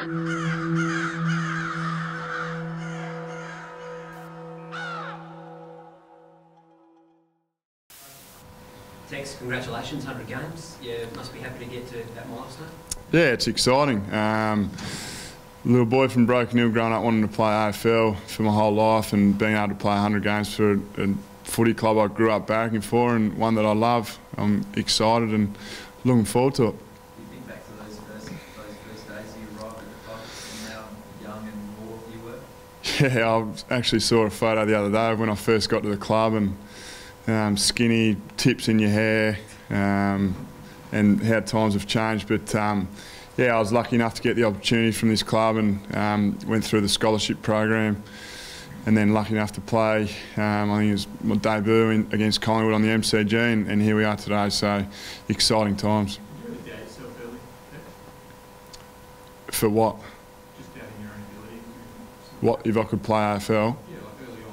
Tex, congratulations, 100 games. You must be happy to get to that milestone. Yeah, it's exciting. Little boy from Broken Hill growing up wanting to play AFL for my whole life, and being able to play 100 games for a footy club I grew up barracking for, and one that I love. I'm excited and looking forward to it. You think back to those first days you arrived at the club and how young and raw you were? Yeah, I actually saw a photo the other day of when I first got to the club, and skinny, tips in your hair, and how times have changed. But yeah, I was lucky enough to get the opportunity from this club, and went through the scholarship program, and then lucky enough to play. I think it was my debut against Collingwood on the MCG, and here we are today. So exciting times. Did you really doubt yourself early? For what? Just doubting your own ability. What if I could play AFL? Yeah, like early on.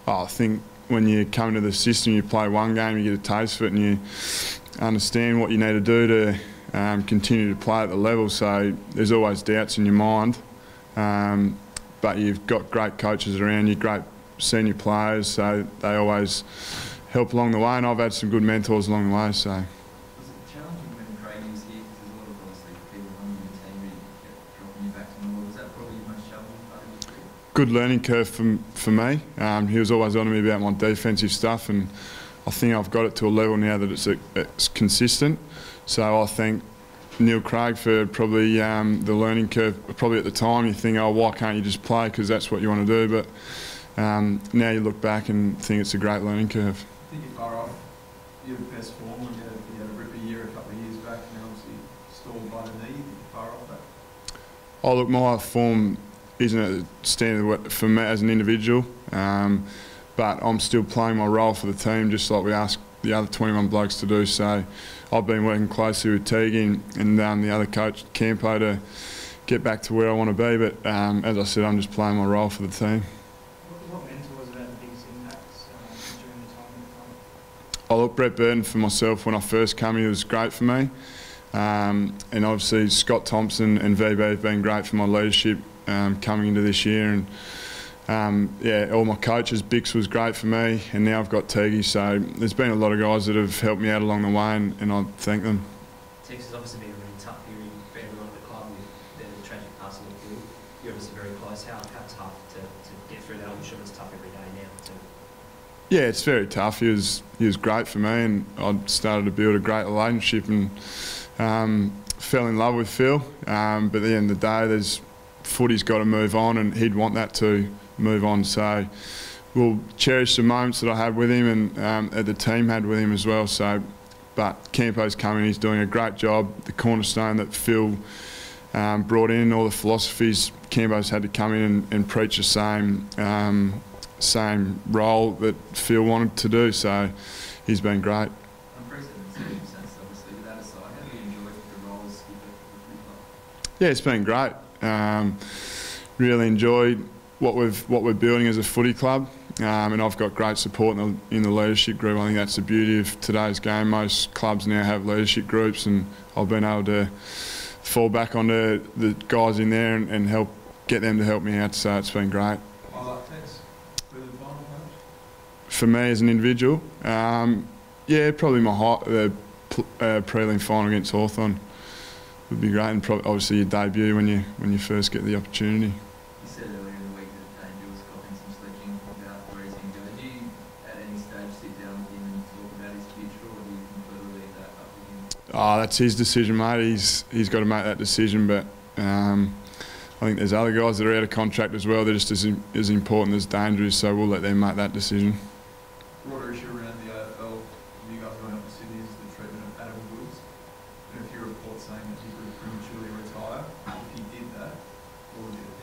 Oh, I think when you come into the system, you play one game, you get a taste of it, and you understand what you need to do to continue to play at the level. So there's always doubts in your mind, but you've got great coaches around you, great senior players, so they always help along the way, and I've had some good mentors along the way. So. Was it challenging when Craig was here, because there's a lot of obviously people on your team who kept dropping you back to normal? Was that probably your most challenging part of your career? Good learning curve for me. He was always on to me about my defensive stuff, and I think I've got it to a level now that it's consistent. So I thank Neil Craig for probably the learning curve. Probably at the time you think, oh, why can't you just play, because that's what you want to do, but now you look back and think it's a great learning curve. I think you're far off your best form when you had a rip a year a couple of years back, and obviously stalled by the knee. You're far off that. Oh look, my form isn't at the standard for me as an individual, but I'm still playing my role for the team, just like we ask the other 21 blokes to do. So I've been working closely with Teague and the other coach, Campo, to get back to where I want to be. But as I said, I'm just playing my role for the team. What mentors have had the biggest impacts during the time in the club? Oh look, Brett Burton for myself when I first came here was great for me. And obviously Scott Thompson and VB have been great for my leadership coming into this year. And yeah, all my coaches, Bix was great for me, and now I've got Teague. So there's been a lot of guys that have helped me out along the way, and I thank them. Tex has obviously been a really tough period for everyone at the club with the tragic passing of Phil. You're obviously very close. How tough to get through that? I'm sure it's tough every day now too. Yeah, it's very tough. He was great for me, and I started to build a great relationship, and fell in love with Phil. But at the end of the day, footy's got to move on, and he'd want that to move on. So we'll cherish the moments that I had with him, and the team had with him as well. So, but Campo's coming, he's doing a great job. The cornerstone that Phil brought in, all the philosophies, Campo's had to come in and preach the same role that Phil wanted to do. So he's been great. Unprecedented circumstances, obviously, with that aside. How do you enjoy the role as skipper for the club? Yeah, it's been great. Really enjoyed what we're building as a footy club, and I've got great support in the leadership group. I think that's the beauty of today's game. Most clubs now have leadership groups, and I've been able to fall back onto the guys in there and help get them to help me out. So it's been great. I like Tex. Really final match? For me as an individual, yeah, probably the prelim final against Hawthorn would be great, and obviously your debut when you first get the opportunity. You said earlier in the week that Danger was copying some sledging about where he's going to go. Do you at any stage sit down with him and talk about his future, or do you completely leave that up to him? Oh, that's his decision, mate. He's got to make that decision, but I think there's other guys that are out of contract as well. They're just as important as Danger is, so we'll let them make that decision. Broader issue around the AFL, you guys going up to Sydney, is the treatment of Adam Woods. And if you report saying that he could prematurely retire, if he did that,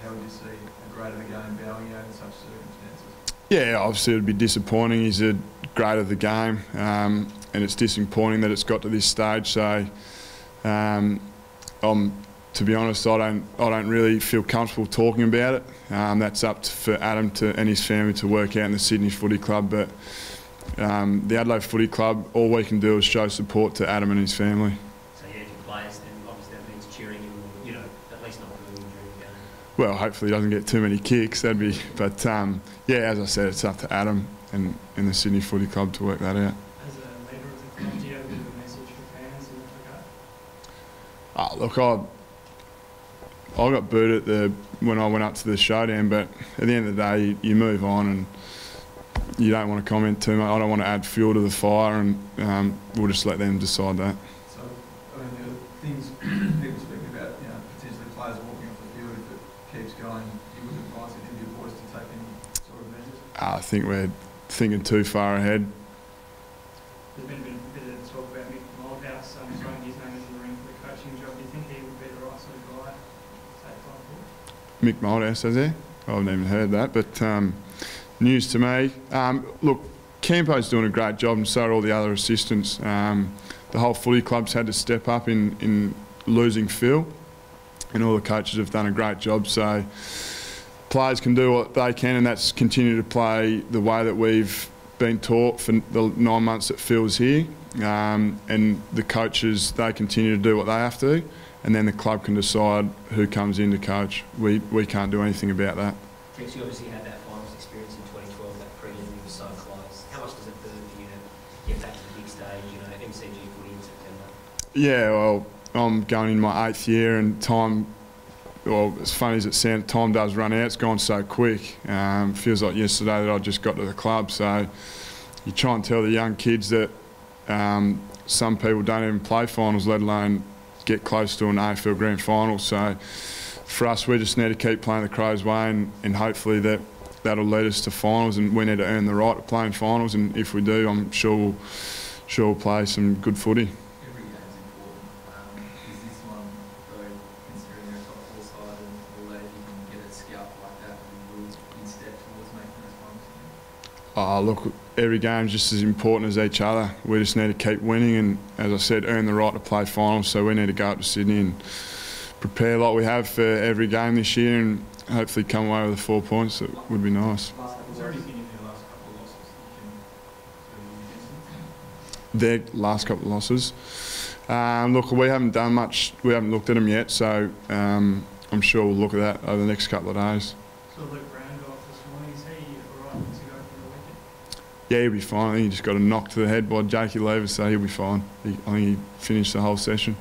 how would you see a great of the game bowing out in such circumstances? Yeah, obviously it would be disappointing. He's a great of the game, and it's disappointing that it's got to this stage. So, to be honest, I don't really feel comfortable talking about it. That's up for Adam and his family to work out in the Sydney Footy Club. But the Adelaide Footy Club, all we can do is show support to Adam and his family. So yeah, if he plays, then obviously that means cheering him, or, at least not booing him during Well, hopefully he doesn't get too many kicks. That'd be. But yeah, as I said, it's up to Adam and the Sydney Footy Club to work that out. As a leader of the club, do you have a bit of a message for fans in that regard? Look, I got booed when I went up to the showdown, but at the end of the day, you move on and you don't want to comment too much. I don't want to add fuel to the fire, and we'll just let them decide that. So, I mean, there are things people speaking about, you know, potentially players walking off the field if it keeps going. You wouldn't advise any of your boys to take any sort of measures? I think we're thinking too far ahead. There's been a bit of talk about Mick Moldhouse throwing his name into the ring for the coaching job. Do you think he would be the right sort of guy to take on board? Mick Moldhouse, has he? I haven't even heard that, but news to me. Look, Campo's doing a great job, and so are all the other assistants. The whole footy club's had to step up in losing Phil, and all the coaches have done a great job. So players can do what they can, and that's continue to play the way that we've been taught for the 9 months that Phil's here. And the coaches, they continue to do what they have to, and then the club can decide who comes in to coach. We can't do anything about that. Tex, you obviously had that finals experience in 2012, that prelim, you were so close. How much does it burn for you to get back to the big stage, you know, MCG footy in September? Yeah, well, I'm going in my 8th year, and time, well, as funny as it sounds, time does run out. It's gone so quick. Feels like yesterday that I just got to the club. So you try and tell the young kids that some people don't even play finals, let alone get close to an AFL Grand Final. So for us, we just need to keep playing the Crows' way, and hopefully that'll lead us to finals, and we need to earn the right to play in finals. And if we do, I'm sure we'll play some good footy. Every game's important. Is this one, though, considering they're a top 4 side and all that, if you can get it scalped like that, will you step towards making those finals? Look, every game's just as important as each other. We just need to keep winning, and as I said, earn the right to play finals. So we need to go up to Sydney and prepare like we have for every game this year, and hopefully come away with the 4 points. That would be nice. Is there anything in their last couple of losses that you can Their last couple of losses. Look, we haven't done much. We haven't looked at them yet, so I'm sure we'll look at that over the next couple of days. So Luke Brown got off this morning. Is he all right to go for the weekend? Yeah, he'll be fine. I think he just got a knock to the head by Jakey Lever, so he'll be fine. I think he finished the whole session.